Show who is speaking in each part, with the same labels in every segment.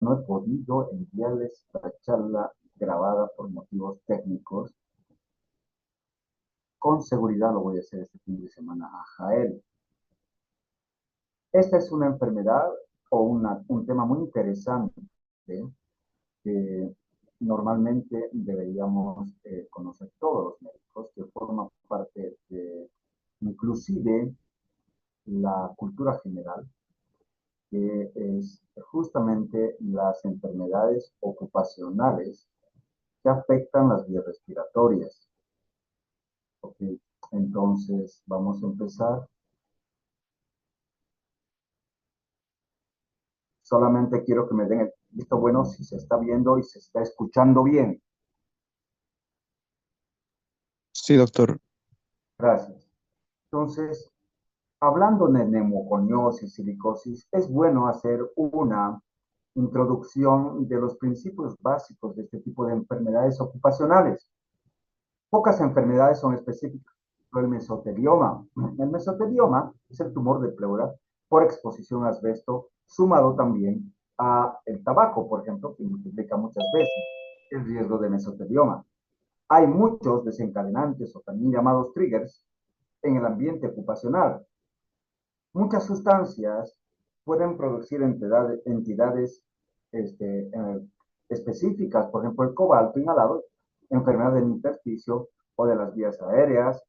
Speaker 1: no he podido enviarles la charla grabada por motivos técnicos. Con seguridad lo voy a hacer este fin de semana a Jael. Esta es una enfermedad o un tema muy interesante que normalmente deberíamos conocer todos los médicos, que forma parte de inclusive la cultura general, que es justamente las enfermedades ocupacionales que afectan las vías respiratorias. Okay. Entonces, vamos a empezar. Solamente quiero que me den el visto bueno si se está viendo y se está escuchando bien.
Speaker 2: Sí, doctor.
Speaker 1: Gracias. Entonces, hablando de neumoconiosis, silicosis, es bueno hacer una introducción de los principios básicos de este tipo de enfermedades ocupacionales. Pocas enfermedades son específicas. El mesotelioma. El mesotelioma es el tumor de pleura por exposición a asbesto, sumado también a el tabaco, por ejemplo, que multiplica muchas veces el riesgo de mesotelioma. Hay muchos desencadenantes o también llamados triggers en el ambiente ocupacional. Muchas sustancias pueden producir entidades específicas, por ejemplo, el cobalto inhalado, enfermedad del intersticio o de las vías aéreas,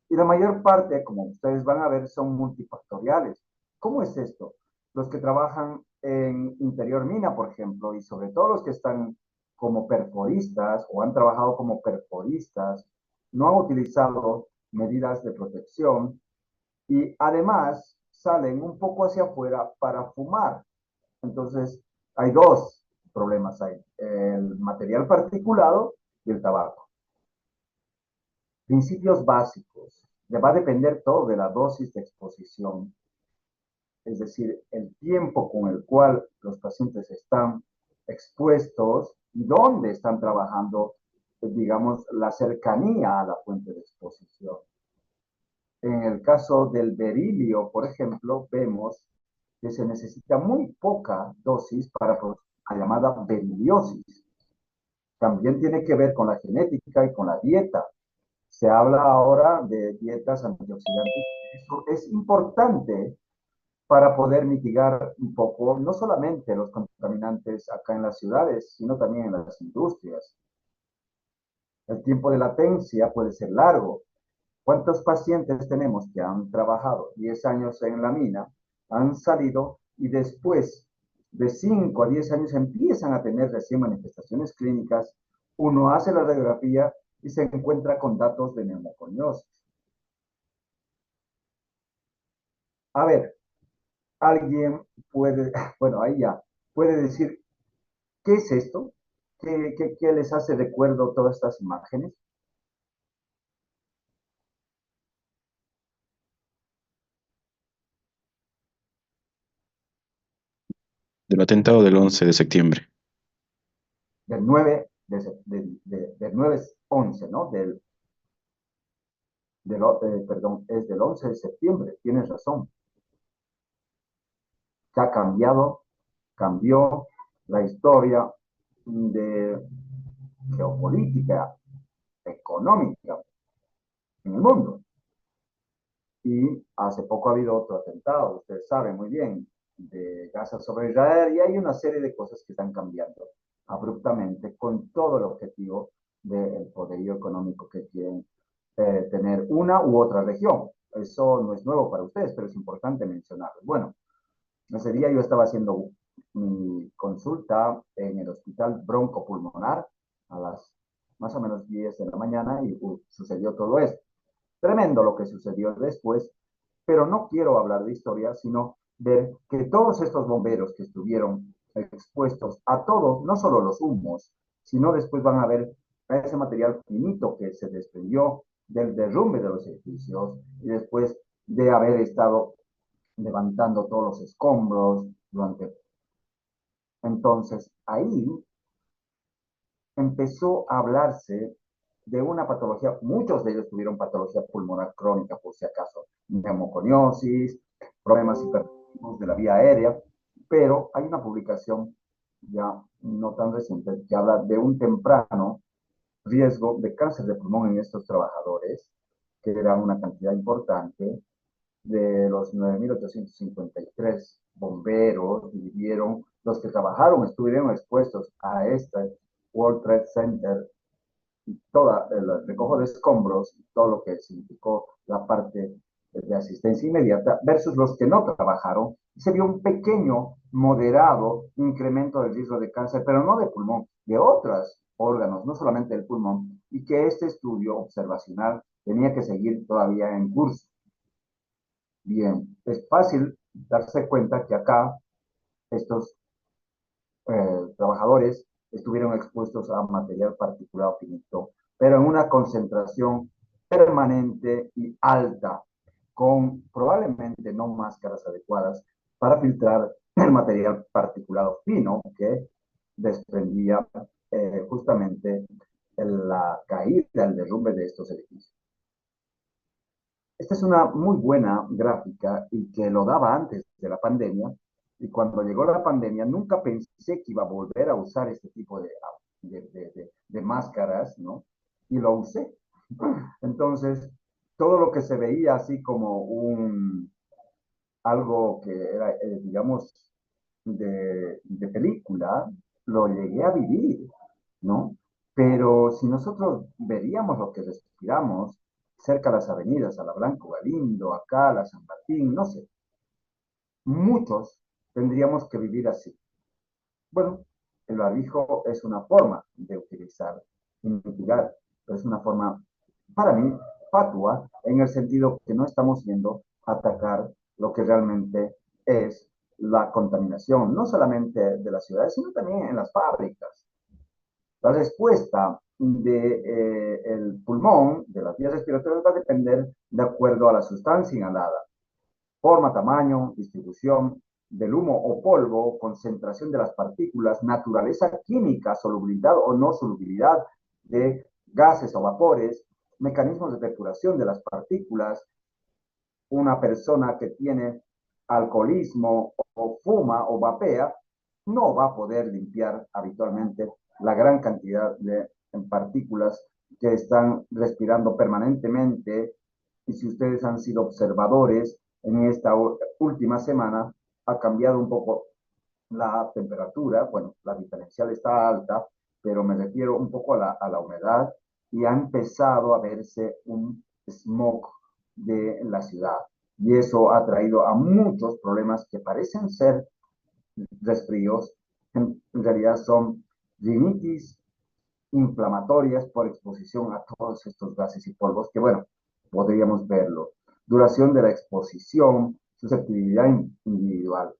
Speaker 1: y la mayor parte, como ustedes van a ver, son multifactoriales. ¿Cómo es esto? Los que trabajan en interior mina, por ejemplo, y sobre todo los que están como perforistas o han trabajado como perforistas, no han utilizado medidas de protección y además salen un poco hacia afuera para fumar. Entonces, hay dos problemas ahí, el material particulado y el tabaco. Principios básicos. Le va a depender todo de la dosis de exposición, es decir, el tiempo con el cual los pacientes están expuestos y dónde están trabajando, digamos, la cercanía a la fuente de exposición. En el caso del berilio, por ejemplo, vemos que se necesita muy poca dosis para producir la llamada beriliosis. También tiene que ver con la genética y con la dieta. Se habla ahora de dietas antioxidantes. Eso es importante para poder mitigar un poco, no solamente los contaminantes acá en las ciudades, sino también en las industrias. El tiempo de latencia puede ser largo. ¿Cuántos pacientes tenemos que han trabajado 10 años en la mina, han salido y después de 5 a 10 años empiezan a tener recién manifestaciones clínicas? Uno hace la radiografía y se encuentra con datos de neumoconiosis. A ver, alguien puede, bueno, ahí ya, puede decir, ¿qué es esto? ¿Qué les hace recuerdo todas estas imágenes?
Speaker 2: Del atentado del 11 de septiembre.
Speaker 1: Del 9, del 9-11, ¿no? Perdón, es del 11 de septiembre, tienes razón. Que ha cambió la historia de geopolítica, económica en el mundo. Y hace poco ha habido otro atentado, ustedes saben muy bien, de Gaza sobre Israel, y hay una serie de cosas que están cambiando abruptamente con todo el objetivo del poderío económico que quieren tener una u otra región. Eso no es nuevo para ustedes, pero es importante mencionarlo. Bueno, ese día yo estaba haciendo mi consulta en el hospital broncopulmonar a las más o menos 10 de la mañana y sucedió todo esto. Tremendo lo que sucedió después, pero no quiero hablar de historia, sino ver que todos estos bomberos que estuvieron expuestos a todos, no solo los humos, sino después van a ver a ese material finito que se desprendió del derrumbe de los edificios y después de haber estado levantando todos los escombros durante... Entonces, ahí empezó a hablarse de una patología, muchos de ellos tuvieron patología pulmonar crónica, por si acaso, neumoconiosis, problemas hipertensivos de la vía aérea, pero hay una publicación ya no tan reciente, que habla de un temprano riesgo de cáncer de pulmón en estos trabajadores, que era una cantidad importante. De los 9.853 bomberos, dividieron, los que trabajaron, estuvieron expuestos a este World Trade Center y todo el recojo de escombros, todo lo que significó la parte de asistencia inmediata, versus los que no trabajaron, se vio un pequeño, moderado incremento del riesgo de cáncer, pero no de pulmón, de otros órganos, no solamente del pulmón, y que este estudio observacional tenía que seguir todavía en curso. Bien, es fácil darse cuenta que acá estos trabajadores estuvieron expuestos a material particulado finito, pero en una concentración permanente y alta, con probablemente no máscaras adecuadas para filtrar el material particulado fino que desprendía justamente la caída, el derrumbe de estos edificios. Esta es una muy buena gráfica y que lo daba antes de la pandemia. Y cuando llegó la pandemia, nunca pensé que iba a volver a usar este tipo de máscaras, ¿no? Y lo usé. Entonces, todo lo que se veía así como algo que era, digamos, de película, lo llegué a vivir, ¿no? Pero si nosotros veríamos lo que respiramos cerca de las avenidas, a la Blanco Galindo, acá, a la San Martín, no sé, muchos tendríamos que vivir así. Bueno, el barbijo es una forma de utilizar y mitigar, pero es una forma, para mí, fatua, en el sentido que no estamos yendo a atacar lo que realmente es la contaminación, no solamente de las ciudades, sino también en las fábricas. La respuesta del pulmón, de las vías respiratorias, va a depender de acuerdo a la sustancia inhalada, forma, tamaño, distribución del humo o polvo, concentración de las partículas, naturaleza química, solubilidad o no solubilidad de gases o vapores, mecanismos de depuración de las partículas. Una persona que tiene alcoholismo o fuma o vapea no va a poder limpiar habitualmente la gran cantidad de partículas que están respirando permanentemente. Y si ustedes han sido observadores en esta última semana, ha cambiado un poco la temperatura. Bueno, la diferencial está alta, pero me refiero un poco a la humedad y ha empezado a verse un smog de la ciudad. Y eso ha traído a muchos problemas que parecen ser resfríos, en realidad son rinitis inflamatorias por exposición a todos estos gases y polvos, que bueno, podríamos verlo. Duración de la exposición, susceptibilidad individual.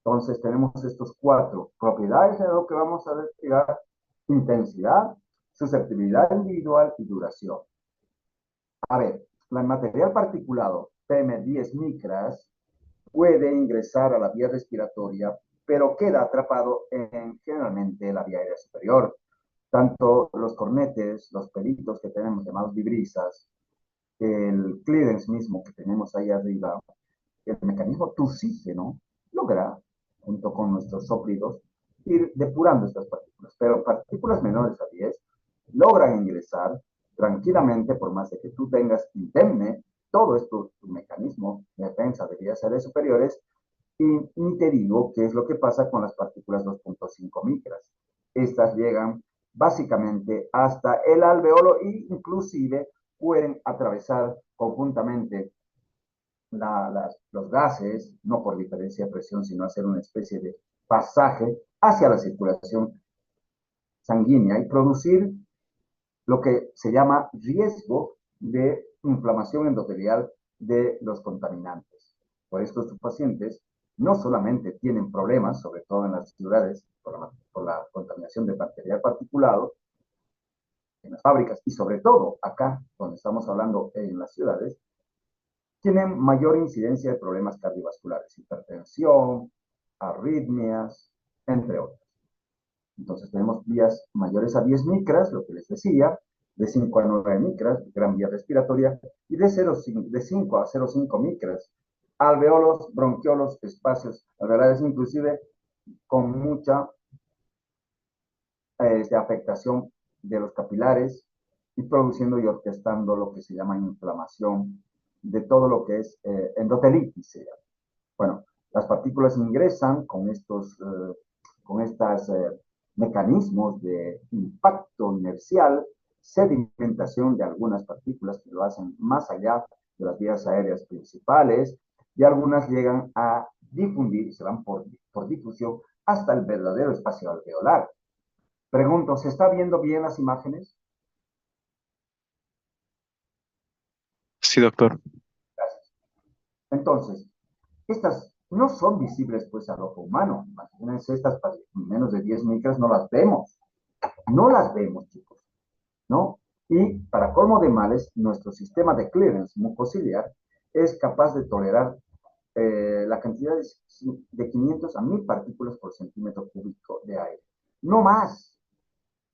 Speaker 1: Entonces tenemos estos cuatro propiedades de lo que vamos a respirar: intensidad, susceptibilidad individual y duración. A ver, el material particulado PM10 micras puede ingresar a la vía respiratoria, pero queda atrapado en generalmente la vía aérea superior. Tanto los cornetes, los pelitos que tenemos llamados vibrisas, el clearance mismo que tenemos ahí arriba, el mecanismo tusígeno logra, junto con nuestros sóplidos, ir depurando estas partículas. Pero partículas menores a 10 logran ingresar tranquilamente, por más de que tú tengas indemne, todo esto, tu mecanismo de defensa de vías aéreas superiores, y ni te digo qué es lo que pasa con las partículas 2.5 micras. Estas llegan básicamente hasta el alveolo e inclusive pueden atravesar conjuntamente los gases, no por diferencia de presión, sino hacer una especie de pasaje hacia la circulación sanguínea y producir lo que se llama riesgo de inflamación endotelial de los contaminantes. Por estos pacientes no solamente tienen problemas, sobre todo en las ciudades, por la contaminación de material particulado, en las fábricas y sobre todo acá, donde estamos hablando en las ciudades, tienen mayor incidencia de problemas cardiovasculares, hipertensión, arritmias, entre otros. Entonces tenemos vías mayores a 10 micras, lo que les decía, de 5 a 9 micras, gran vía respiratoria, y de 5 a 0,5 micras, alveolos, bronquiolos, espacios alveolares, inclusive con mucha de afectación de los capilares y produciendo y orquestando lo que se llama inflamación de todo lo que es endotelitis. Bueno, las partículas ingresan con estos mecanismos de impacto inercial, sedimentación de algunas partículas que lo hacen más allá de las vías aéreas principales, y algunas llegan a difundir, se van por difusión hasta el verdadero espacio alveolar. Pregunto, ¿se está viendo bien las imágenes?
Speaker 2: Sí, doctor.
Speaker 1: Gracias. Entonces, estas no son visibles pues al ojo humano. Imagínense, estas para menos de 10 micras no las vemos. No las vemos, chicos, ¿no? Y para colmo de males, nuestro sistema de clearance mucociliar es capaz de tolerar la cantidad de 500 a 1000 partículas por centímetro cúbico de aire. No más.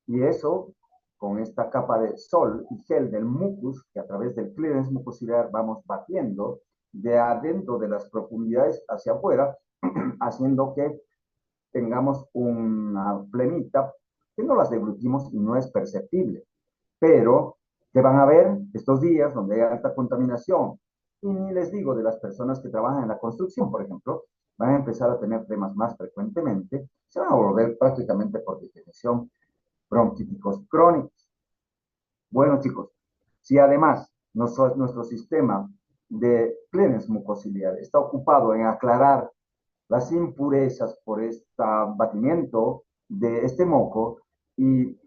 Speaker 1: Y eso, con esta capa de sol y gel del mucus, que a través del clearance mucociliar vamos batiendo de adentro de las profundidades hacia afuera, haciendo que tengamos una plenita que no las deglutimos y no es perceptible. Pero, ¿qué van a ver estos días donde hay alta contaminación? Y ni les digo de las personas que trabajan en la construcción, por ejemplo, van a empezar a tener temas más frecuentemente, se van a volver prácticamente por definición bronquíticos crónicos. Bueno, chicos, si además nuestro sistema de clearance mucociliar está ocupado en aclarar las impurezas por este batimiento de este moco y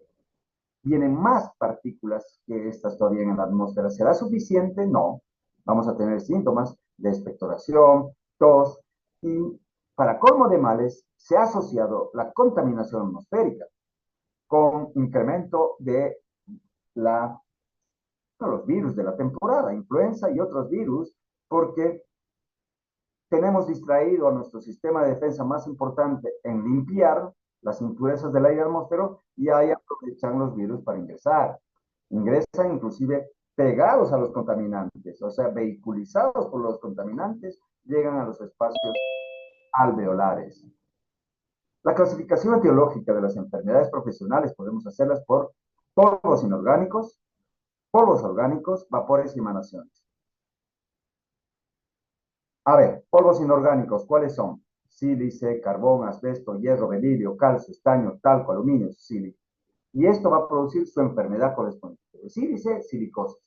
Speaker 1: vienen más partículas que estas todavía en la atmósfera, ¿será suficiente? No. Vamos a tener síntomas de expectoración, tos y, para colmo de males, se ha asociado la contaminación atmosférica con incremento de los virus de la temporada, influenza y otros virus, porque tenemos distraído a nuestro sistema de defensa más importante en limpiar las impurezas del aire atmósfero y ahí aprovechan los virus para ingresar. Ingresan inclusive pegados a los contaminantes, o sea, vehiculizados por los contaminantes, llegan a los espacios alveolares. La clasificación etiológica de las enfermedades profesionales podemos hacerlas por polvos inorgánicos, polvos orgánicos, vapores y emanaciones. A ver, polvos inorgánicos, ¿cuáles son? Sílice, carbón, asbesto, hierro, berilio, calcio, estaño, talco, aluminio, sílice. Y esto va a producir su enfermedad correspondiente. De sílice, silicosis.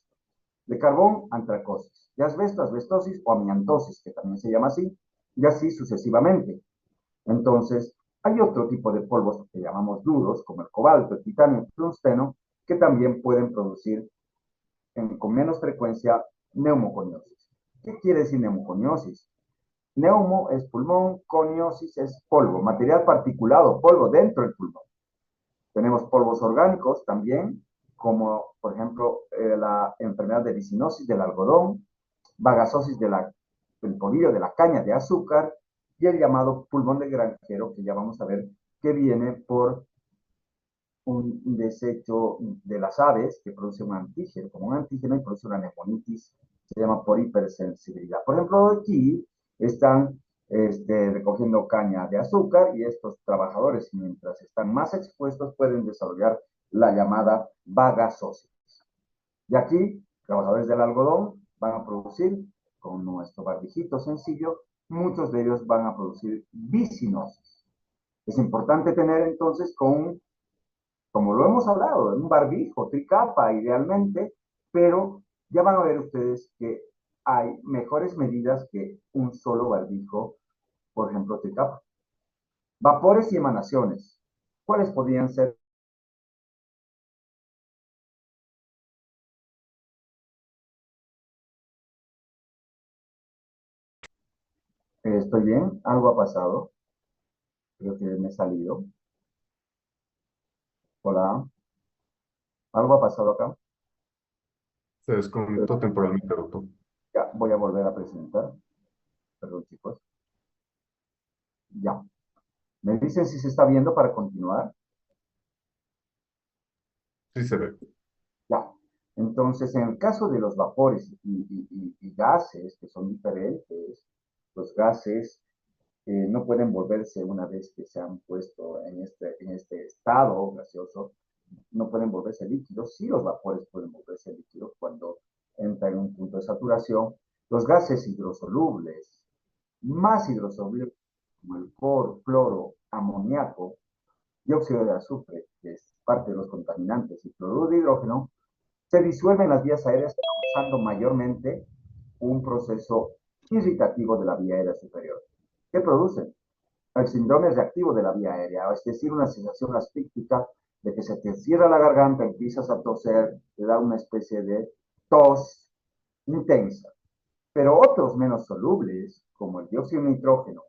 Speaker 1: De carbón, antracosis. De asbesto, asbestosis o amiantosis, que también se llama así, y así sucesivamente. Entonces, hay otro tipo de polvos que llamamos duros, como el cobalto, el titanio, el tungsteno, que también pueden producir con menos frecuencia neumoconiosis. ¿Qué quiere decir neumoconiosis? Neumo es pulmón, coniosis es polvo, material particulado, polvo dentro del pulmón. Tenemos polvos orgánicos también, como por ejemplo la enfermedad de lisinosis del algodón, bagasosis del polillo de la caña de azúcar y el llamado pulmón de granjero, que ya vamos a ver que viene por un desecho de las aves que produce un antígeno, como un antígeno y produce una neumonitis, se llama por hipersensibilidad. Por ejemplo, aquí están recogiendo caña de azúcar y estos trabajadores, mientras están más expuestos, pueden desarrollar la llamada vagasosis. Y aquí, trabajadores del algodón van a producir, con nuestro barbijito sencillo, muchos de ellos van a producir bisinosis. Es importante tener entonces como lo hemos hablado, un barbijo, tricapa idealmente, pero ya van a ver ustedes que hay mejores medidas que un solo barbijo, por ejemplo, tricapa. Vapores y emanaciones. ¿Cuáles podrían ser? ¿Estoy bien? ¿Algo ha pasado? Creo que me he salido. Hola. ¿Algo ha pasado acá?
Speaker 3: Se desconectó temporalmente, doctor.
Speaker 1: Ya, voy a volver a presentar. Perdón, chicos. Ya. ¿Me dicen si se está viendo para continuar?
Speaker 3: Sí se ve.
Speaker 1: Ya. Entonces, en el caso de los vapores y gases, que son diferentes, los gases no pueden volverse, una vez que se han puesto en este estado gaseoso, no pueden volverse líquidos. Sí, los vapores pueden volverse líquidos cuando entra en un punto de saturación. Los gases hidrosolubles, más hidrosolubles, como el cloro, amoníaco, dióxido de azufre, que es parte de los contaminantes, y cloruro de hidrógeno, se disuelven en las vías aéreas causando mayormente un proceso irritativo de la vía aérea superior. ¿Qué producen? El síndrome reactivo de la vía aérea, es decir, una sensación asfíctica de que se te cierra la garganta, empiezas a toser, te da una especie de tos intensa. Pero otros menos solubles, como el dióxido de nitrógeno,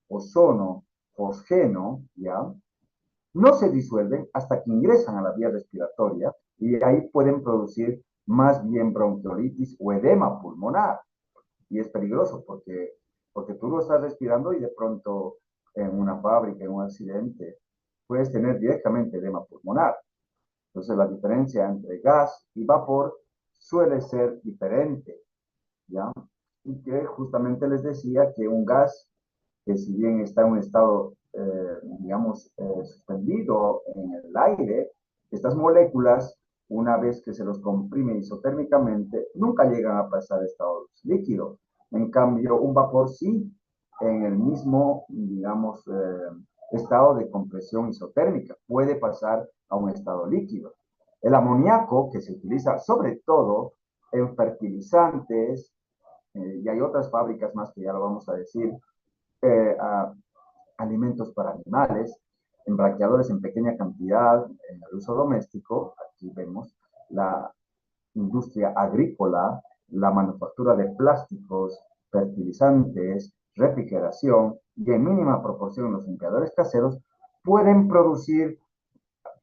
Speaker 1: ozono, fosgeno, ¿ya? No se disuelven hasta que ingresan a la vía respiratoria y ahí pueden producir más bien bronquiolitis o edema pulmonar. Y es peligroso porque tú lo estás respirando y de pronto en una fábrica, en un accidente, puedes tener directamente edema pulmonar. Entonces la diferencia entre gas y vapor suele ser diferente, ¿ya? Y que justamente les decía que un gas que si bien está en un estado, digamos, suspendido en el aire, estas moléculas, una vez que se los comprime isotérmicamente, nunca llegan a pasar a estados líquidos. En cambio, un vapor sí, en el mismo, digamos, estado de compresión isotérmica, puede pasar a un estado líquido. El amoníaco, que se utiliza sobre todo en fertilizantes, y hay otras fábricas más que ya lo vamos a decir, a alimentos para animales, en branqueadores en pequeña cantidad, en el uso doméstico. Aquí vemos la industria agrícola, la manufactura de plásticos, fertilizantes, refrigeración y en mínima proporción los limpiadores caseros pueden producir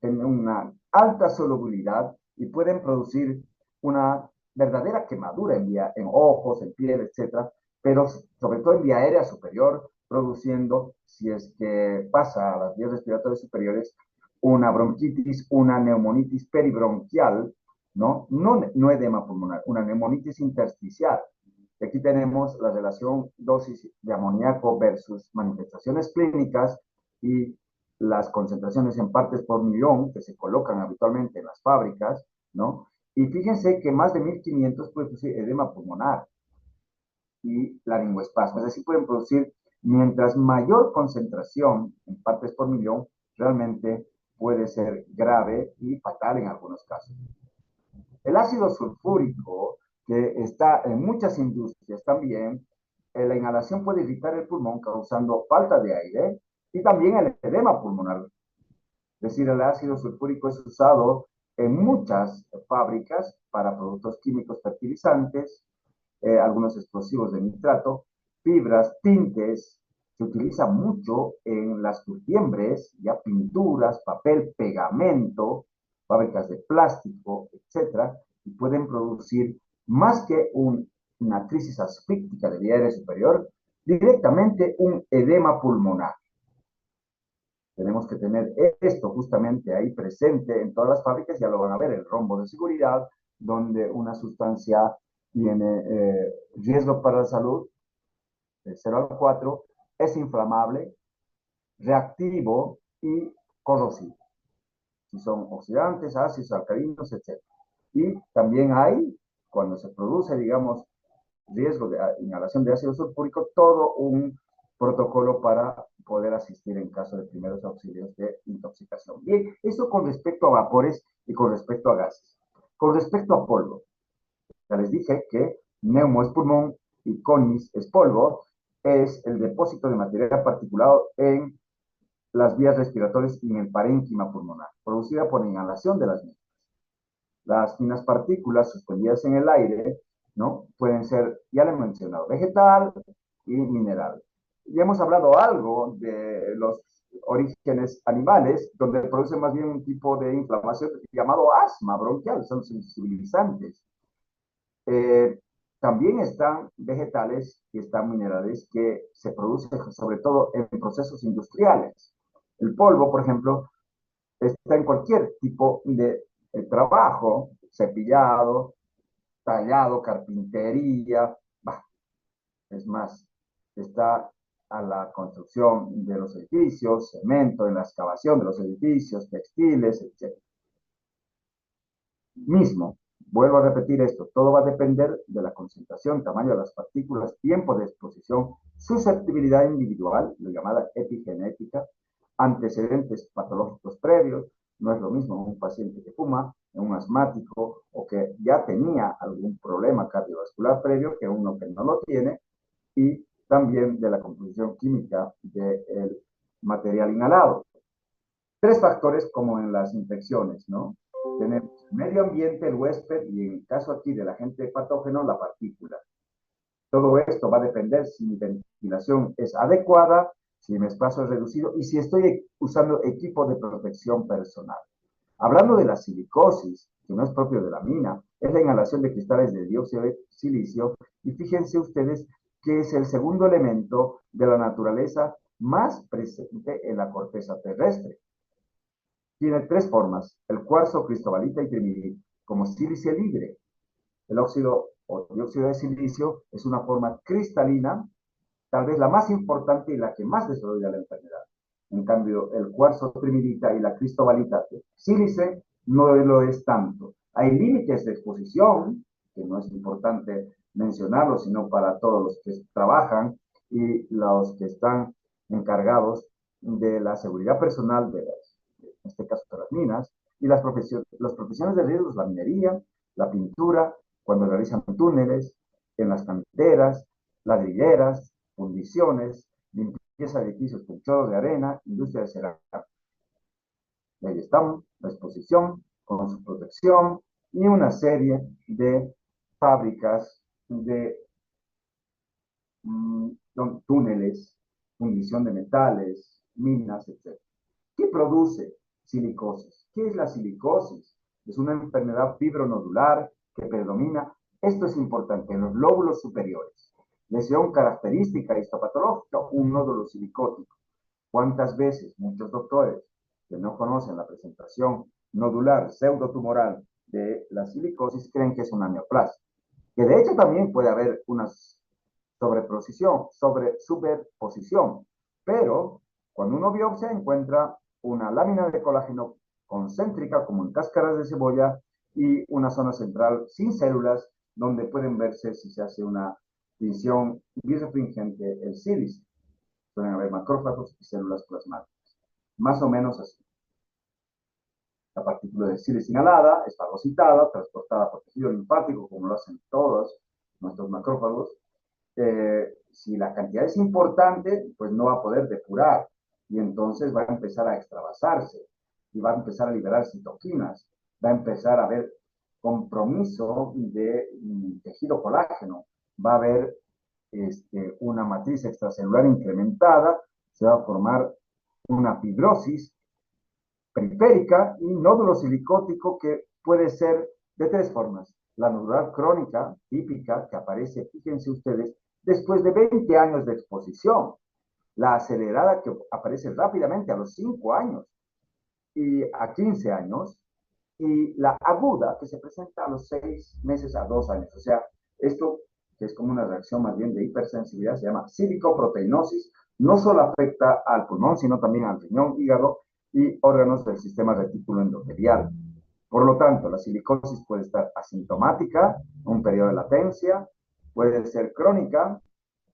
Speaker 1: en una alta solubilidad y pueden producir una verdadera quemadura en ojos, en piel, etcétera, pero sobre todo en vía aérea superior, produciendo, si es que pasa a las vías respiratorias superiores, una bronquitis, una neumonitis peribronquial, no edema pulmonar, una neumonitis intersticial. Y aquí tenemos la relación dosis de amoníaco versus manifestaciones clínicas y las concentraciones en partes por millón que se colocan habitualmente en las fábricas, ¿no? Y fíjense que más de 1500 puede producir edema pulmonar y laringoespasmo. Es decir, pueden producir, mientras mayor concentración en partes por millón, realmente puede ser grave y fatal en algunos casos. El ácido sulfúrico, que está en muchas industrias también, la inhalación puede irritar el pulmón causando falta de aire y también el edema pulmonar. Es decir, el ácido sulfúrico es usado en muchas fábricas para productos químicos fertilizantes, algunos explosivos de nitrato, fibras, tintes. Se utiliza mucho en las curtiembres, ya pinturas, papel, pegamento, fábricas de plástico, etcétera, y pueden producir más que una crisis asfíctica de vía aérea superior, directamente un edema pulmonar. Tenemos que tener esto justamente ahí presente en todas las fábricas, ya lo van a ver, el rombo de seguridad, donde una sustancia tiene riesgo para la salud, de 0 al 4, es inflamable, reactivo y corrosivo. Si son oxidantes, ácidos, alcalinos, etc. Y también hay, cuando se produce, digamos, riesgo de inhalación de ácido sulfúrico, todo un protocolo para poder asistir en caso de primeros auxilios de intoxicación. Bien, eso con respecto a vapores y con respecto a gases. Con respecto a polvo, ya les dije que neumo es pulmón y conis es polvo, es el depósito de material particulado en las vías respiratorias y en el parénquima pulmonar, producida por inhalación de las mismas. Las finas partículas suspendidas en el aire, ¿no? Pueden ser, ya le he mencionado, vegetal y mineral. Ya hemos hablado algo de los orígenes animales, donde producen más bien un tipo de inflamación llamado asma bronquial, son sensibilizantes. También están vegetales y están minerales que se producen sobre todo en procesos industriales. El polvo, por ejemplo, está en cualquier tipo de trabajo, cepillado, tallado, carpintería, bah, es más, está a la construcción de los edificios, cemento en la excavación de los edificios, textiles, etc. Mismo, vuelvo a repetir esto, todo va a depender de la concentración, tamaño de las partículas, tiempo de exposición, susceptibilidad individual, lo llamada epigenética, antecedentes patológicos previos. No es lo mismo un paciente que fuma, un asmático o que ya tenía algún problema cardiovascular previo que uno que no lo tiene, y también de la composición química del material inhalado. Tres factores como en las infecciones, ¿no? Tenemos el medio ambiente, el huésped y en el caso aquí del agente patógeno, la partícula. Todo esto va a depender si mi ventilación es adecuada, si mi espacio es reducido y si estoy usando equipo de protección personal. Hablando de la silicosis, que no es propio de la mina, es la inhalación de cristales de dióxido de silicio, y fíjense ustedes que es el segundo elemento de la naturaleza más presente en la corteza terrestre. Tiene tres formas: el cuarzo, cristobalita y trinidad, como sílice libre. El óxido o dióxido de silicio es una forma cristalina, tal vez la más importante y la que más desarrolla la enfermedad. En cambio, el cuarzo trinidita y la cristobalita sílice no lo es tanto. Hay límites de exposición, que no es importante mencionarlo, sino para todos los que trabajan y los que están encargados de la seguridad personal de las, en este caso de las minas, y las profesiones de riesgos, la minería, la pintura, cuando realizan túneles, en las canteras, ladrilleras, fundiciones, limpieza de edificios con chorros de arena, industria de cerámica. Y ahí estamos, la exposición con su protección y una serie de fábricas de túneles, fundición de metales, minas, etc. ¿Qué produce silicosis? ¿Qué es la silicosis? Es una enfermedad fibronodular que predomina, esto es importante, en los lóbulos superiores. Lesión característica histopatológica, un nódulo silicótico. ¿Cuántas veces muchos doctores que no conocen la presentación nodular pseudotumoral de la silicosis creen que es una neoplasia? Que de hecho también puede haber una superposición, pero cuando uno biopsia encuentra una lámina de colágeno concéntrica como en cáscaras de cebolla y una zona central sin células donde pueden verse, si se hace una tinción birefringente, el sílice. Pueden haber macrófagos y células plasmáticas. Más o menos así. La partícula de sílice inhalada es fagocitada, transportada por tejido linfático, como lo hacen todos nuestros macrófagos. Si la cantidad es importante, pues no va a poder depurar y entonces va a empezar a extravasarse y va a empezar a liberar citoquinas, va a empezar a haber compromiso de tejido colágeno, va a haber una matriz extracelular incrementada, se va a formar una fibrosis periférica y nódulo silicótico que puede ser de tres formas. La nodular crónica, típica, que aparece, fíjense ustedes, después de 20 años de exposición. La acelerada, que aparece rápidamente a los 5 años y a 15 años. Y la aguda, que se presenta a los 6 meses a 2 años. O sea, esto, que es como una reacción más bien de hipersensibilidad, se llama silicoproteinosis. No solo afecta al pulmón, sino también al riñón, hígado y órganos del sistema retículo endotelial. Por lo tanto, la silicosis puede estar asintomática, un periodo de latencia, puede ser crónica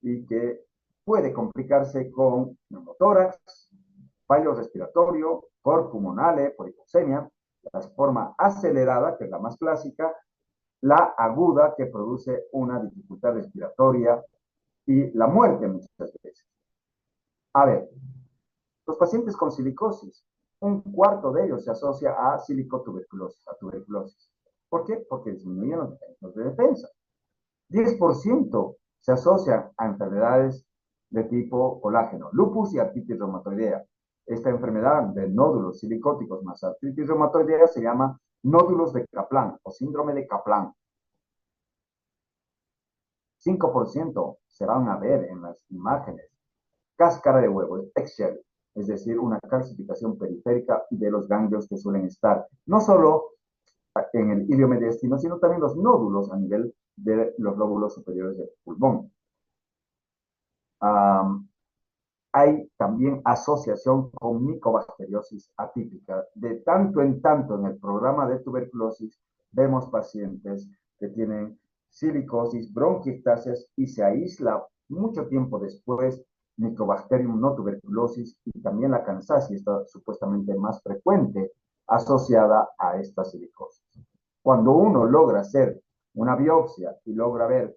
Speaker 1: y que puede complicarse con neumotórax, fallo respiratorio, por pulmonale, por hipoxemia, la forma acelerada, que es la más clásica, la aguda, que produce una dificultad respiratoria y la muerte muchas veces. A ver, los pacientes con silicosis, un cuarto de ellos se asocia a silicotuberculosis, a tuberculosis. ¿Por qué? Porque disminuyen los mecanismos de defensa. 10% se asocian a enfermedades de tipo colágeno, lupus y artritis reumatoidea. Esta enfermedad de nódulos silicóticos más artritis reumatoidea se llama nódulos de Kaplan o síndrome de Kaplan. 5% se van a ver en las imágenes. Cáscara de huevo, eggshell, es decir, una calcificación periférica de los ganglios que suelen estar no solo en el ilio mediastino, sino también los nódulos a nivel de los lóbulos superiores del pulmón. hay también asociación con micobacteriosis atípica. De tanto en tanto en el programa de tuberculosis vemos pacientes que tienen silicosis, bronquiectasias y se aísla mucho tiempo después Mycobacterium no tuberculosis y también la cansacia está supuestamente más frecuente asociada a esta silicosis. Cuando uno logra hacer una biopsia y logra ver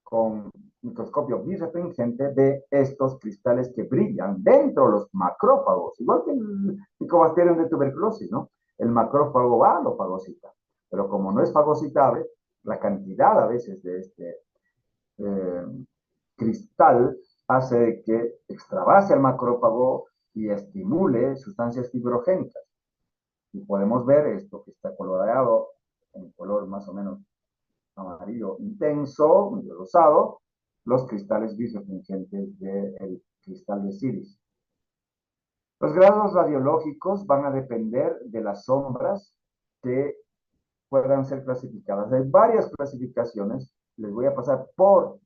Speaker 1: con microscopio birrefringente, ve estos cristales que brillan dentro de los macrófagos, igual que el Mycobacterium de tuberculosis, ¿no? El macrófago va, lo fagocita, pero como no es fagocitable, la cantidad a veces de este cristal hace que extravase al macrófago y estimule sustancias fibrogénicas. Y podemos ver esto que está coloreado en color más o menos amarillo intenso, medio rosado, los cristales birrefringentes del cristal de Siris. Los grados radiológicos van a depender de las sombras que puedan ser clasificadas. Hay varias clasificaciones, les voy a pasar por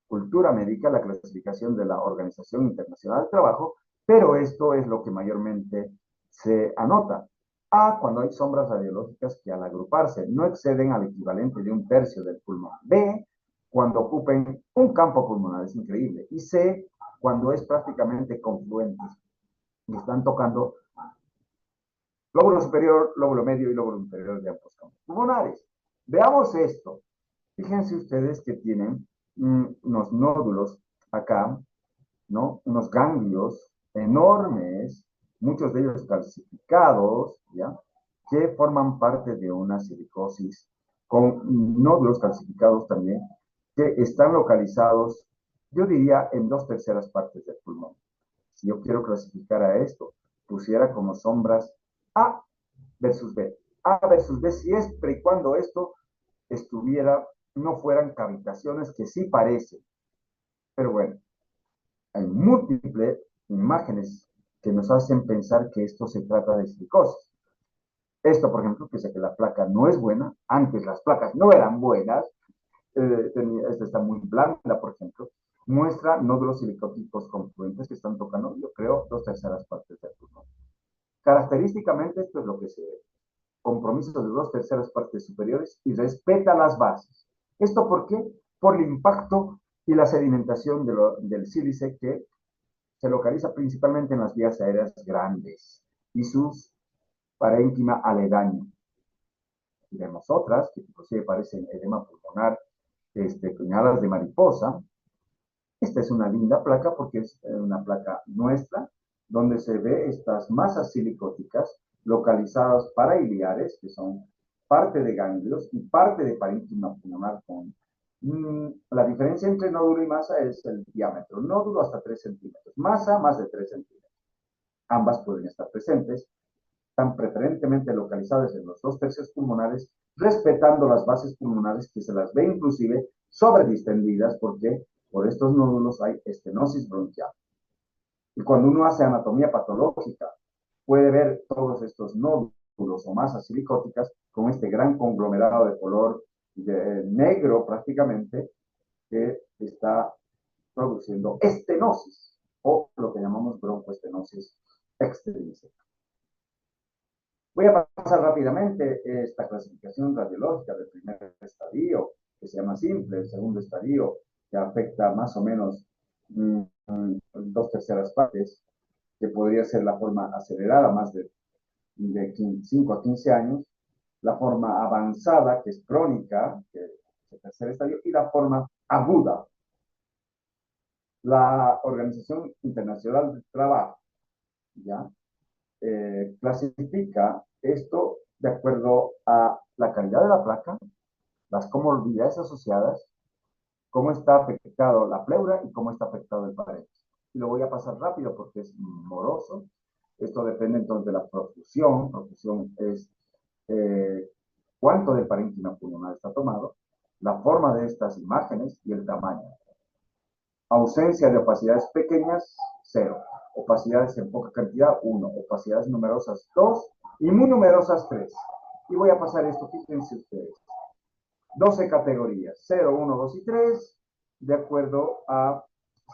Speaker 1: cultura médica, la clasificación de la Organización Internacional del Trabajo, pero esto es lo que mayormente se anota. A, cuando hay sombras radiológicas que al agruparse no exceden al equivalente de un tercio del pulmón. B, cuando ocupen un campo pulmonar, es increíble. Y C, cuando es prácticamente confluente y están tocando lóbulo superior, lóbulo medio y lóbulo inferior de ambos campos pulmonares. Veamos esto. Fíjense ustedes que tienen unos nódulos acá, ¿no? Unos ganglios enormes, muchos de ellos calcificados, ¿ya? Que forman parte de una silicosis con nódulos calcificados también, que están localizados, yo diría, en 2/3 partes del pulmón. Si yo quiero clasificar a esto, pusiera como sombras A versus B. A versus B, siempre y cuando esto estuviera, no fueran cavitaciones que sí parecen. Pero bueno, hay múltiples imágenes que nos hacen pensar que esto se trata de silicosis. Esto, por ejemplo, que sé que la placa no es buena, antes las placas no eran buenas, esta está muy blanda, por ejemplo, muestra nódulos silicóticos confluentes que están tocando, yo creo, 2/3 partes del pulmón. Característicamente esto es lo que se ve. Compromiso de 2/3 partes superiores y respeta las bases. ¿Esto por qué? Por el impacto y la sedimentación del sílice que se localiza principalmente en las vías aéreas grandes y sus parénquima aledaño. Y vemos otras que inclusive parecen edema pulmonar, puñadas de mariposa. Esta es una linda placa porque es una placa nuestra, donde se ve estas masas silicóticas localizadas parailiares, que son parte de ganglios y parte de parénquima pulmonar. La diferencia entre nódulo y masa es el diámetro. Nódulo hasta 3 centímetros, masa más de 3 centímetros. Ambas pueden estar presentes, están preferentemente localizadas en los 2/3 pulmonares, respetando las bases pulmonares que se las ve inclusive sobredistendidas porque por estos nódulos hay estenosis bronquial. Y cuando uno hace anatomía patológica, puede ver todos estos nódulos o masas silicóticas con este gran conglomerado de color negro prácticamente que está produciendo estenosis o lo que llamamos broncoestenosis extrínseca. Voy a pasar rápidamente esta clasificación radiológica del primer estadio, que se llama simple, el segundo estadio, que afecta más o menos 2/3 partes, que podría ser la forma acelerada, más de 5 a 15 años, la forma avanzada, que es crónica, que es el tercer estadio, y la forma aguda. La Organización Internacional del Trabajo, ¿ya? Clasifica esto de acuerdo a la calidad de la placa, las comorbilidades asociadas, cómo está afectado la pleura y cómo está afectado el parénquima. Y lo voy a pasar rápido porque es moroso. Esto depende entonces de la profusión. Profusión es cuánto del parénquima pulmonar está tomado, la forma de estas imágenes y el tamaño. Ausencia de opacidades pequeñas, 0. Opacidades en poca cantidad, 1. Opacidades numerosas, 2. Y muy numerosas, 3. Y voy a pasar esto, fíjense ustedes. 12 categorías, 0, 1, 2 y 3, de acuerdo a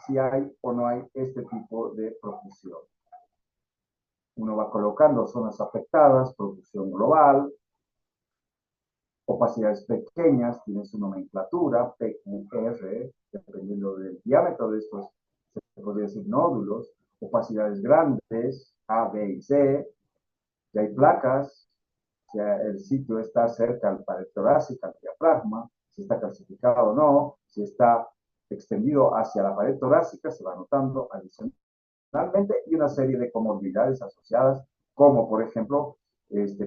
Speaker 1: si hay o no hay este tipo de profusión. Uno va colocando zonas afectadas, profusión global, opacidades pequeñas, tiene su nomenclatura, PQR, dependiendo del diámetro de estos, se podría decir nódulos, opacidades grandes, A, B y C, si hay placas, si el sitio está cerca al pared torácica, al diafragma, si está calcificado o no, si está extendido hacia la pared torácica, se va notando adicionalmente, y una serie de comorbilidades asociadas, como por ejemplo,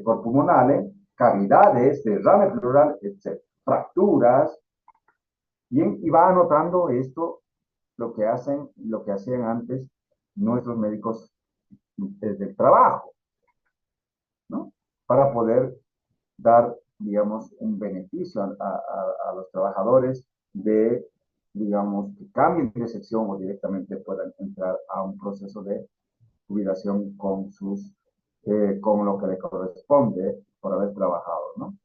Speaker 1: cor pulmonale, cavidades, derrame pleural, etc. Fracturas, bien, y va anotando esto, lo que hacían antes nuestros médicos del trabajo, ¿no? Para poder dar, digamos, un beneficio a los trabajadores de, digamos, que cambien de sección o directamente puedan entrar a un proceso de jubilación con lo que le corresponde por haber trabajado, ¿no?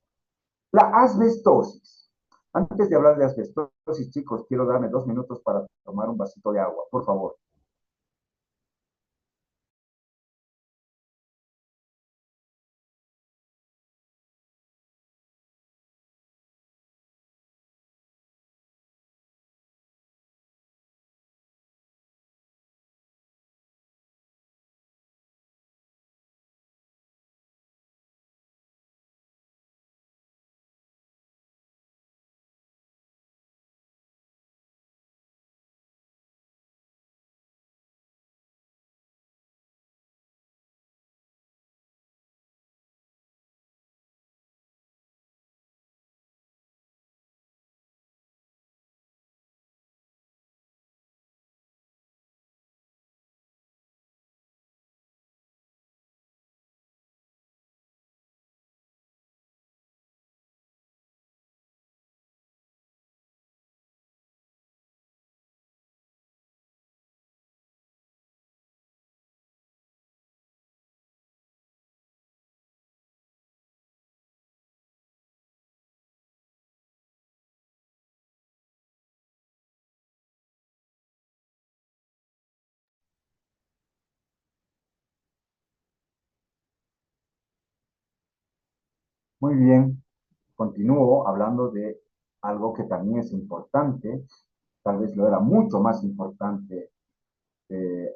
Speaker 1: La asbestosis. Antes de hablar de asbestosis, chicos, quiero darme 2 minutos para tomar un vasito de agua, por favor. Muy bien, continúo hablando de algo que también es importante, tal vez lo era mucho más importante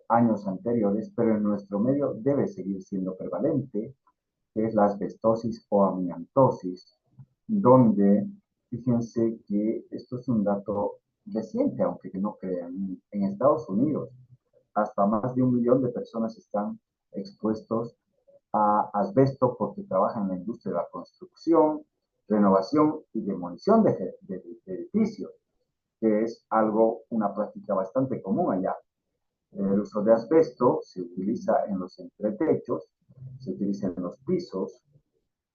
Speaker 1: años anteriores, pero en nuestro medio debe seguir siendo prevalente, que es la asbestosis o amiantosis, donde, fíjense que esto es un dato reciente, aunque no crean, en Estados Unidos hasta más de 1 millón de personas están expuestos a asbesto porque trabajan en la industria de la construcción, renovación y demolición de edificios, que es algo, una práctica bastante común allá. El uso de asbesto se utiliza en los entretechos, se utiliza en los pisos,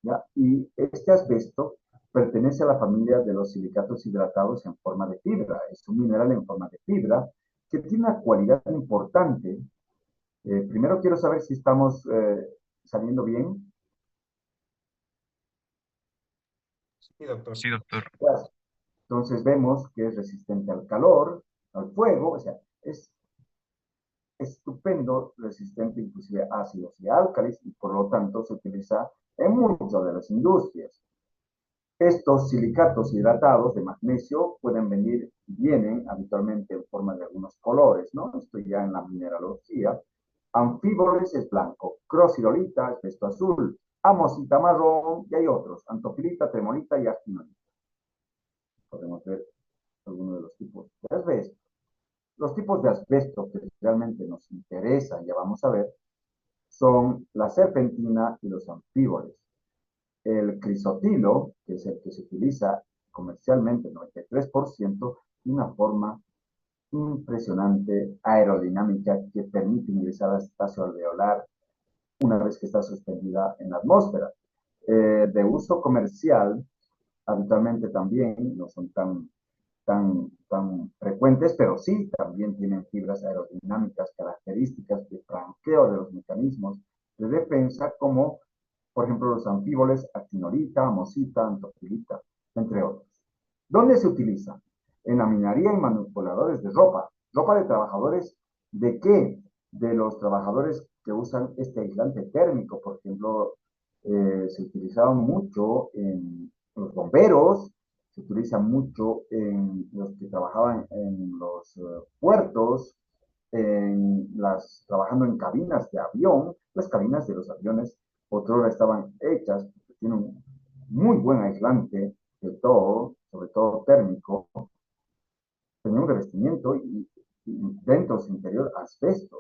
Speaker 1: ¿ya? Y este asbesto pertenece a la familia de los silicatos hidratados en forma de fibra. Es un mineral en forma de fibra que tiene una cualidad importante. Primero quiero saber si estamos saliendo bien.
Speaker 3: Sí, doctor.
Speaker 2: Sí, doctor.
Speaker 1: Entonces vemos que es resistente al calor, al fuego, o sea, es estupendo, resistente inclusive a ácidos y álcalis, y por lo tanto se utiliza en muchas de las industrias. Estos silicatos hidratados de magnesio vienen habitualmente en forma de algunos colores, ¿no? Estoy ya en la mineralogía. Anfíboles es blanco, crocidolita es esto azul, amosita marrón, y hay otros, antofilita, tremolita y actinolita. Podemos ver algunos de los tipos de asbesto. Los tipos de asbesto que realmente nos interesan, ya vamos a ver, son la serpentina y los anfíboles. El crisotilo, que es el que se utiliza comercialmente, 93%, tiene una forma impresionante aerodinámica que permite ingresar al espacio alveolar una vez que está suspendida en la atmósfera. De uso comercial, habitualmente también no son tan frecuentes, pero sí también tienen fibras aerodinámicas, características de franqueo de los mecanismos de defensa, como por ejemplo los anfíboles, actinorita, amosita, antofilita, entre otros. ¿Dónde se utiliza? En la minería y manipuladores de ropa, Ropa de trabajadores, ¿de qué? De los trabajadores que usan este aislante térmico, por ejemplo, se utilizaban mucho en los bomberos, se utiliza mucho en los que trabajaban en los puertos, trabajando en cabinas de avión. Las cabinas de los aviones otrora estaban hechas, porque tienen un muy buen aislante de todo, sobre todo térmico, tenía un revestimiento y dentro de su interior asbesto.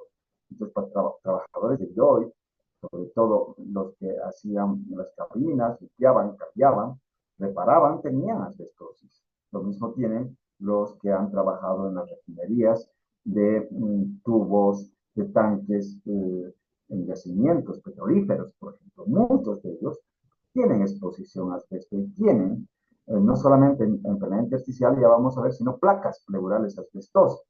Speaker 1: Entonces, para trabajadores de Joy, sobre todo los que hacían las cabinas, limpiaban, cambiaban, reparaban, tenían asbestosis. Lo mismo tienen los que han trabajado en las refinerías de tubos, de tanques, en yacimientos petrolíferos, por ejemplo. Muchos de ellos tienen exposición a asbesto y tienen no solamente enfermedad intersticial, ya vamos a ver, sino placas pleurales asbestosas.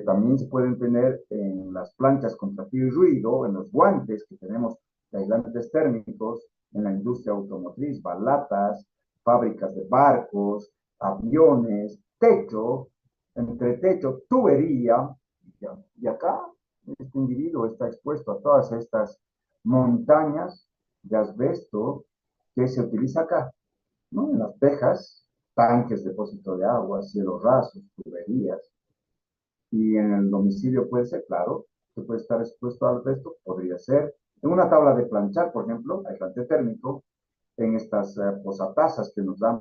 Speaker 1: También se pueden tener en las planchas contra frío y ruido, en los guantes que tenemos de aislantes térmicos, en la industria automotriz, balatas, fábricas de barcos, aviones, techo, entre techo, tubería. Y acá este individuo está expuesto a todas estas montañas de asbesto que se utiliza acá, ¿no? En las tejas, tanques, depósito de agua, cielos rasos, tuberías. Y en el domicilio puede ser, claro, que puede estar expuesto al asbesto, podría ser. En una tabla de planchar, por ejemplo, aislante térmico, en estas posatazas que nos dan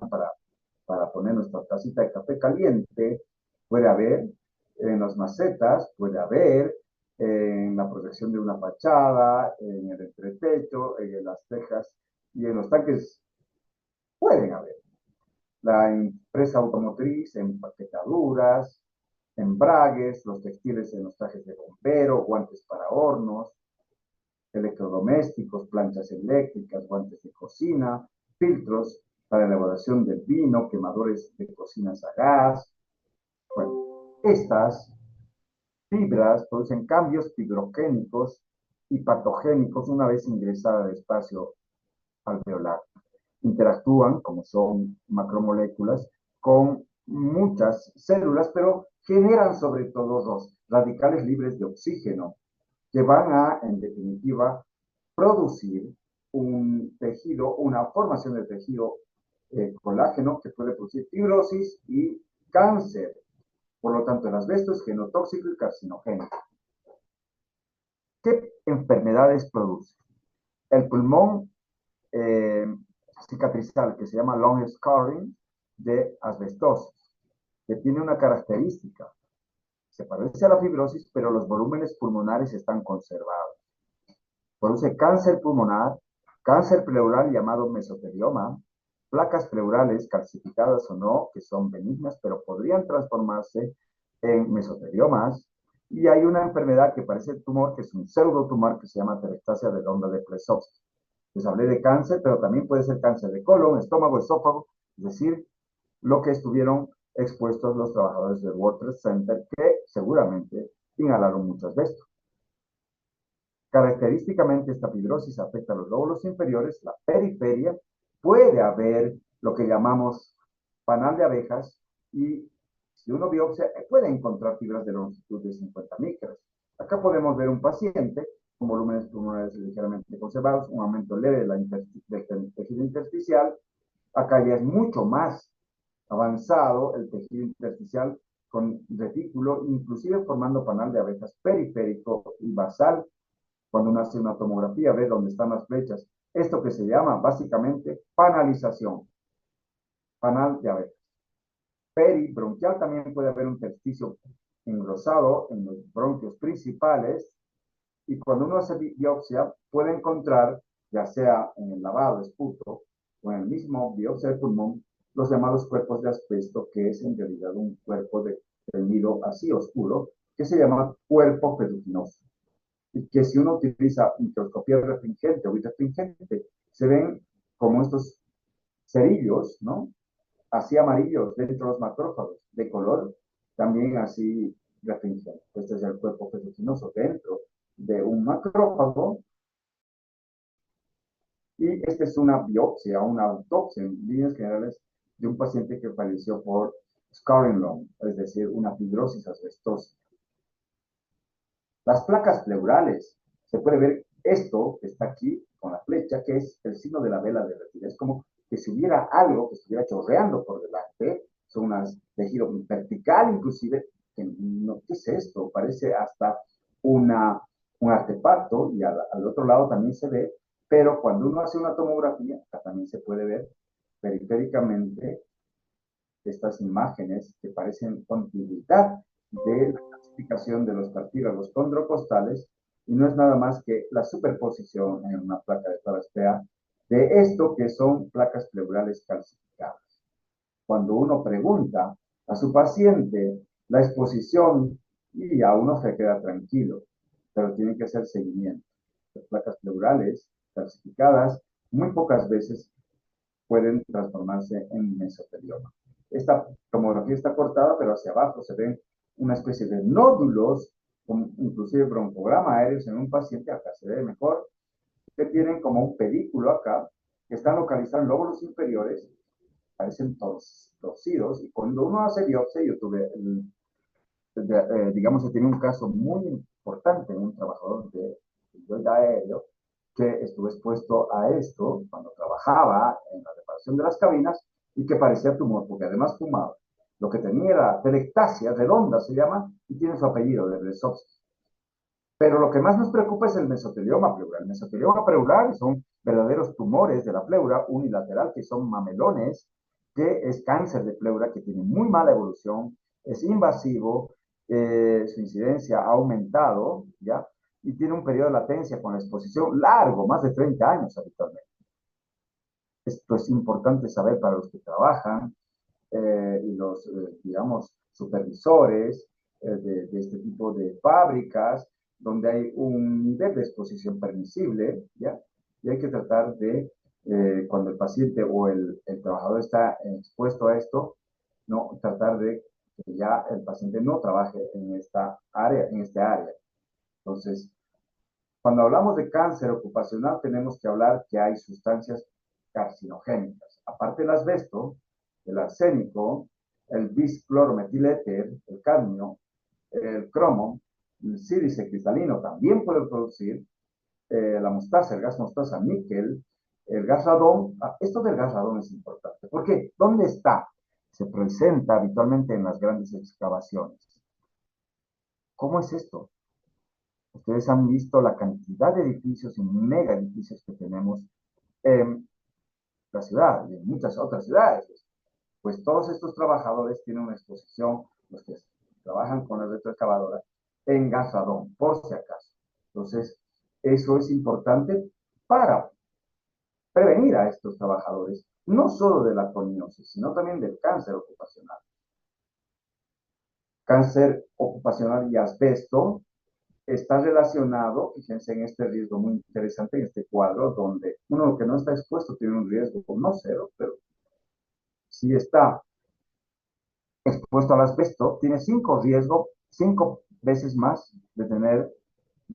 Speaker 1: para poner nuestra tacita de café caliente, puede haber, en las macetas, puede haber, en la protección de una fachada, en el entretecho, en las tejas y en los tanques, pueden haber. La empresa automotriz, empaquetaduras, embragues, los textiles en los trajes de bombero, guantes para hornos, electrodomésticos, planchas eléctricas, guantes de cocina, filtros para elaboración del vino, quemadores de cocinas a gas. Bueno, estas fibras producen cambios fibrogénicos y patogénicos una vez ingresada al espacio alveolar. Interactúan, como son macromoléculas, con muchas células, pero generan sobre todo los radicales libres de oxígeno, que van a, en definitiva, producir un tejido, una formación de tejido colágeno que puede producir fibrosis y cáncer. Por lo tanto, el asbesto es genotóxico y carcinogénico. ¿Qué enfermedades produce? El pulmón cicatrizal, que se llama long scarring de asbestosis, que tiene una característica. Se parece a la fibrosis, pero los volúmenes pulmonares están conservados. Produce cáncer pulmonar, cáncer pleural llamado mesotelioma, placas pleurales calcificadas o no, que son benignas, pero podrían transformarse en mesoteliomas. Y hay una enfermedad que parece tumor, que es un pseudotumor, que se llama telestasia de onda de Klesowski. Les hablé de cáncer, pero también puede ser cáncer de colon, estómago, esófago, es decir, lo que estuvieron expuestos los trabajadores del World Trade Center, que seguramente inhalaron mucho asbesto. Característicamente, esta fibrosis afecta a los lóbulos inferiores, la periferia, puede haber lo que llamamos panal de abejas y si uno biopsia puede encontrar fibras de longitud de 50 micras. Acá podemos ver un paciente con volúmenes pulmonares ligeramente conservados, un aumento leve del tejido intersticial. Acá ya es mucho más avanzado el tejido intersticial con retículo, inclusive formando panal de abejas periférico y basal. Cuando uno hace una tomografía, ve dónde están las flechas. Esto que se llama básicamente panalización, panal de abejas. Peribronquial también puede haber un intersticio engrosado en los bronquios principales y cuando uno hace biopsia puede encontrar, ya sea en el lavado, esputo o en el mismo biopsia de pulmón, los llamados cuerpos de asbesto, que es en realidad un cuerpo de teñido así oscuro, que se llama cuerpo ferruginoso. Y que si uno utiliza microscopía refringente o birefringente, se ven como estos cerillos, ¿no? Así amarillos dentro de los macrófagos, de color también así refringente. Este es el cuerpo ferruginoso dentro de un macrófago. Y esta es una biopsia, una autopsia en líneas generales de un paciente que falleció por scarring lung, es decir, una fibrosis asbestosa. Las placas pleurales, se puede ver esto que está aquí con la flecha, que es el signo de la vela derretida. Es como que si hubiera algo que estuviera chorreando por delante, son unas de giro vertical inclusive, que no, ¿qué es esto? Parece hasta un artefacto, y al otro lado también se ve, pero cuando uno hace una tomografía, también se puede ver periféricamente estas imágenes que parecen continuidad de la clasificación de los cartílagos condrocostales, y no es nada más que la superposición en una placa de tórax PA de esto que son placas pleurales calcificadas. Cuando uno pregunta a su paciente la exposición, y a uno se queda tranquilo, pero tiene que hacer seguimiento. Las placas pleurales calcificadas muy pocas veces pueden transformarse en mesotelioma. Esta tomografía está cortada, pero hacia abajo se ven una especie de nódulos, inclusive broncograma aéreos en un paciente, acá se ve mejor, que tienen como un pedículo acá, que están localizados en lóbulos inferiores, parecen torcidos, y cuando uno hace biopsia, yo tuve, digamos que tiene un caso muy importante, un trabajador de aéreo, que estuvo expuesto a esto cuando trabajaba en la reparación de las cabinas y que parecía tumor, porque además fumaba. Lo que tenía era telectasia redonda, se llama, y tiene su apellido, de Resovsky. Pero lo que más nos preocupa es el mesotelioma pleural. El mesotelioma pleural son verdaderos tumores de la pleura unilateral, que son mamelones, que es cáncer de pleura, que tiene muy mala evolución, es invasivo, su incidencia ha aumentado, ¿ya? Y tiene un periodo de latencia con la exposición largo, más de 30 años habitualmente. Esto es importante saber para los que trabajan y los, digamos, supervisores de este tipo de fábricas, donde hay un nivel de exposición permisible, ¿ya? Y hay que tratar de, cuando el paciente o el trabajador está expuesto a esto, no tratar de que ya el paciente no trabaje en esta área, en este área. Entonces, cuando hablamos de cáncer ocupacional, tenemos que hablar que hay sustancias carcinogénicas. Aparte del asbesto, el arsénico, el bisclorometiléter, el cadmio, el cromo, el sílice cristalino también puede producir la mostaza, el gas mostaza, níquel, el gas radón. Esto del gas radón es importante. ¿Por qué? ¿Dónde está? Se presenta habitualmente en las grandes excavaciones. ¿Cómo es esto? Ustedes han visto la cantidad de edificios y mega edificios que tenemos en la ciudad y en muchas otras ciudades. Pues todos estos trabajadores tienen una exposición, los que trabajan con la retroexcavadora, en gas radón, por si acaso. Entonces, eso es importante para prevenir a estos trabajadores, no solo de la coniosis, sino también del cáncer ocupacional. Cáncer ocupacional y asbesto está relacionado, fíjense en este riesgo muy interesante, en este cuadro, donde uno que no está expuesto tiene un riesgo no cero, pero si está expuesto al asbesto, tiene 5 veces más de tener,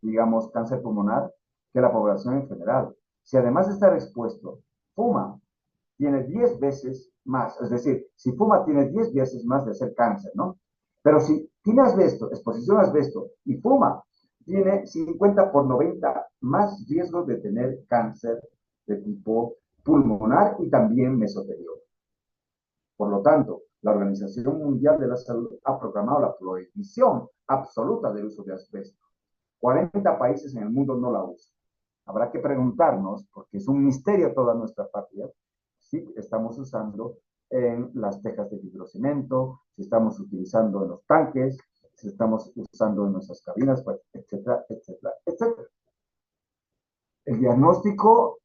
Speaker 1: digamos, cáncer pulmonar que la población en general. Si además de estar expuesto, fuma, tiene 10 veces más, es decir, si fuma tiene 10 veces más de hacer cáncer, ¿no? Pero si tiene asbesto, exposición a asbesto y fuma, tiene 50 por 90 más riesgo de tener cáncer de tipo pulmonar y también mesotelioma. Por lo tanto, la Organización Mundial de la Salud ha proclamado la prohibición absoluta del uso de asbesto. 40 países en el mundo no la usan. Habrá que preguntarnos, porque es un misterio toda nuestra patria, si estamos usando en las tejas de fibrocemento, si estamos utilizando en los tanques, si estamos usando en nuestras cabinas, etcétera, etcétera, etcétera. El diagnóstico,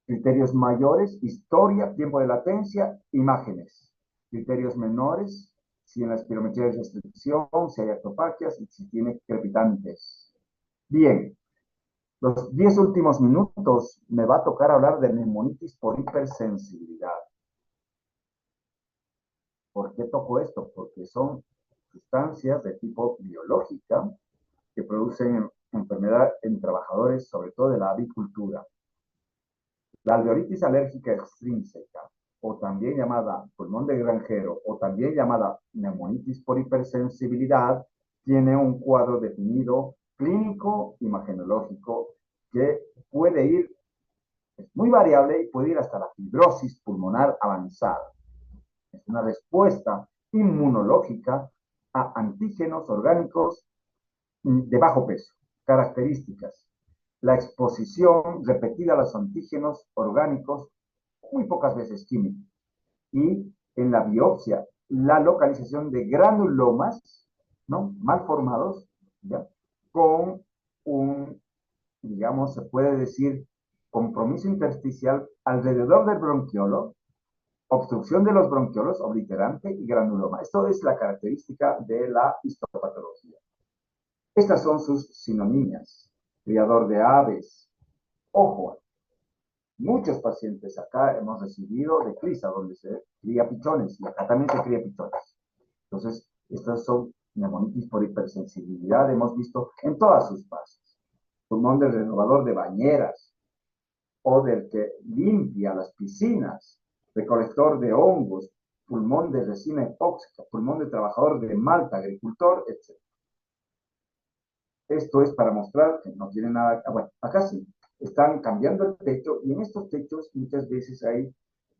Speaker 1: criterios mayores, historia, tiempo de latencia, imágenes. Criterios menores, si en la espirometría hay restricción, si hay ectopaquias y si tiene crepitantes. Bien, los 10 últimos minutos me va a tocar hablar de neumonitis por hipersensibilidad. ¿Por qué toco esto? Porque son sustancias de tipo biológica que producen enfermedad en trabajadores, sobre todo de la avicultura. La alveolitis alérgica extrínseca o también llamada pulmón de granjero, o también llamada neumonitis por hipersensibilidad, tiene un cuadro definido clínico imagenológico que puede ir, es muy variable y puede ir hasta la fibrosis pulmonar avanzada. Es una respuesta inmunológica a antígenos orgánicos de bajo peso. Características: la exposición repetida a los antígenos orgánicos, muy pocas veces químicos, y en la biopsia, la localización de granulomas, ¿no? Mal formados, ¿ya? Con un, digamos, se puede decir, compromiso intersticial alrededor del bronquiolo, obstrucción de los bronquiolos, obliterante y granuloma. Esto es la característica de la histopatología. Estas son sus sinonimias. Criador de aves. Ojo, muchos pacientes acá hemos recibido de CLISA, donde se cría pichones, y acá también se cría pichones. Entonces, estas son neumonitis por hipersensibilidad, hemos visto en todas sus fases. Pulmón del renovador de bañeras, o del que limpia las piscinas, recolector de hongos, pulmón de resina epóxica, pulmón de trabajador de Malta, agricultor, etc. Esto es para mostrar que no tiene nada, bueno, acá sí, están cambiando el techo y en estos techos muchas veces hay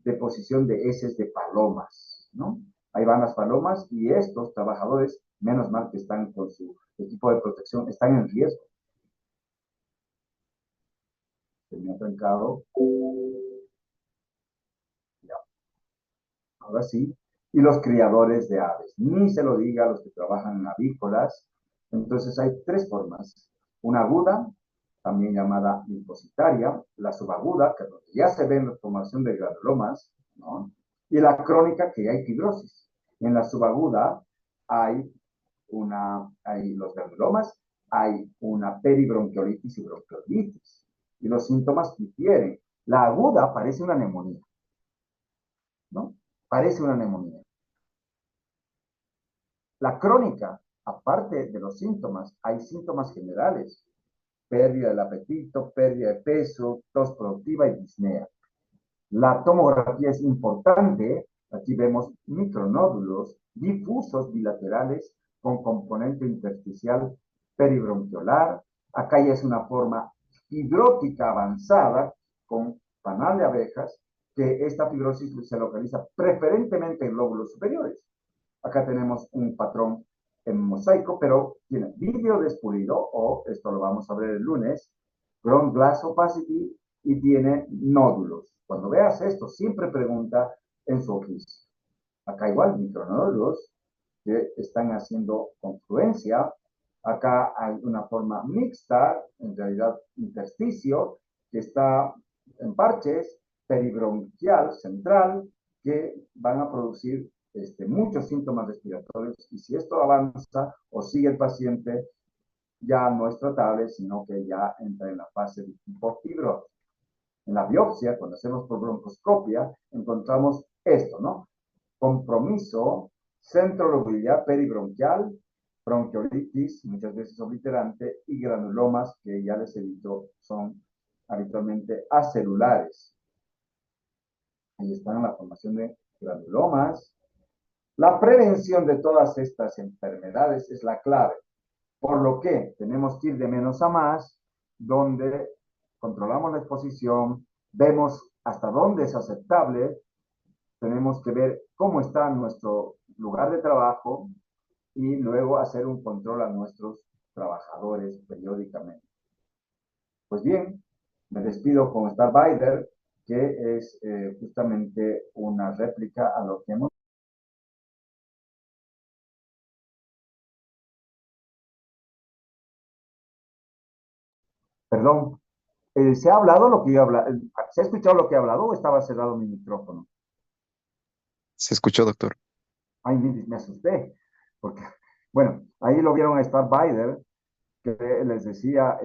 Speaker 1: deposición de heces de palomas, ¿no? Ahí van las palomas y estos trabajadores, menos mal que están con su equipo de protección, están en riesgo. Se me ha trancado. Ya. Ahora sí. Y los criadores de aves, ni se lo diga a los que trabajan en avícolas. Entonces hay tres formas: una aguda, también llamada linfocitaria; la subaguda, que ya se ve en la formación de granulomas, ¿no? Y la crónica, que hay fibrosis. En la subaguda hay los granulomas, hay una peribronquiolitis y bronquiolitis, y los síntomas difieren. La aguda parece una neumonía, ¿no? Parece una neumonía. La crónica, aparte de los síntomas, hay síntomas generales: pérdida del apetito, pérdida de peso, tos productiva y disnea. La tomografía es importante. Aquí vemos micronódulos difusos bilaterales con componente intersticial peribronquiolar. Acá ya es una forma fibrótica avanzada con panal de abejas, que esta fibrosis se localiza preferentemente en lóbulos superiores. Acá tenemos un patrón en mosaico, pero tiene vidrio despulido, o esto lo vamos a ver el lunes, ground glass opacity, y tiene nódulos. Cuando veas esto, siempre pregunta en su oficio. Acá igual micronódulos que están haciendo confluencia. Acá hay una forma mixta, en realidad intersticio, que está en parches, peribronquial, central, que van a producir muchos síntomas respiratorios, y si esto avanza o sigue el paciente, ya no es tratable, sino que ya entra en la fase de tipo fibrosis. En la biopsia, cuando hacemos por broncoscopia, encontramos esto, ¿no? Compromiso centrolobular peribronquial, bronquiolitis, muchas veces obliterante, y granulomas, que ya les he dicho, son habitualmente acelulares. Ahí están la formación de granulomas. La prevención de todas estas enfermedades es la clave, por lo que tenemos que ir de menos a más, donde controlamos la exposición, vemos hasta dónde es aceptable, tenemos que ver cómo está nuestro lugar de trabajo y luego hacer un control a nuestros trabajadores periódicamente. Pues bien, me despido con Starbider, que es justamente una réplica a lo que hemos... Perdón, ¿se ha hablado lo que yo he hablado? ¿Se ha escuchado lo que he hablado o estaba cerrado mi micrófono?
Speaker 2: Se escuchó, doctor.
Speaker 1: Ay, me asusté, porque, bueno, ahí lo vieron a Starbider, que les decía,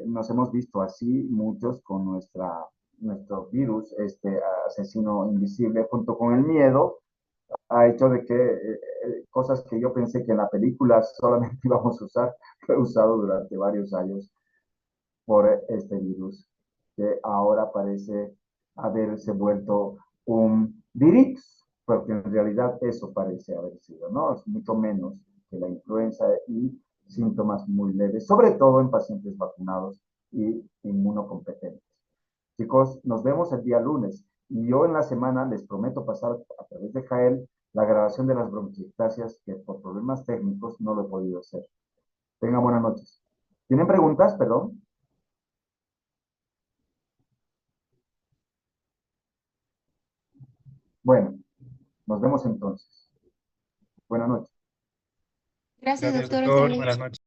Speaker 1: nos hemos visto así muchos con nuestro virus, asesino invisible, junto con el miedo, ha hecho de que cosas que yo pensé que en la película solamente íbamos a usar, lo he usado durante varios años por este virus, que ahora parece haberse vuelto un Virix, porque en realidad eso parece haber sido, ¿no? Es mucho menos que la influenza y síntomas muy leves, sobre todo en pacientes vacunados y inmunocompetentes. Chicos, nos vemos el día lunes y yo en la semana les prometo pasar a través de Jael la grabación de las bronquiectasias que por problemas técnicos no lo he podido hacer. Tengan buenas noches. ¿Tienen preguntas? Perdón. Bueno, nos vemos entonces. Buenas noches.
Speaker 4: Gracias,
Speaker 3: Gracias,
Speaker 4: doctor. Hasta
Speaker 3: doctor.
Speaker 4: luego.
Speaker 3: Buenas noches.